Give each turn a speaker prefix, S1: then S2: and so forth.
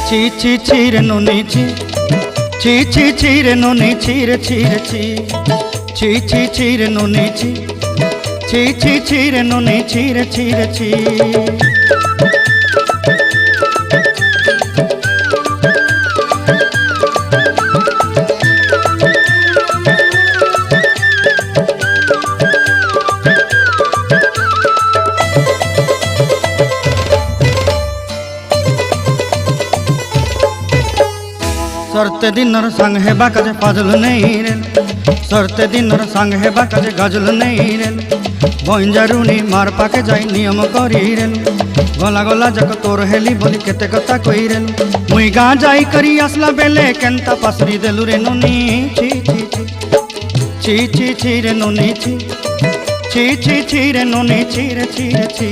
S1: ছি ছি ছি রে নুনি ছি, ছি ছি ছি রে নুনি ছি রে ছি রে ছি, ছি ছি ছি রে নুনি ছি, ছি ছি ছি রে নুনি ছি রে ছি রে ছি। सरते दिनर संग हेबा काजे फाजल नहीं रेल, सरते दिनर संग हेबा काजे गाजल नहीं रेल, बंजारुनी मार पाके जाई नियम करी रेल, गला गला जक तोर हेली बोली केते कथा कई रेल, मुई गाँ जाई करी आसला बेले केंता पासरी देलु रे नुनी ची ची ची ची ची ची रे नुनी ची, ची ची ची रे नुनी ची रे ची रे ची।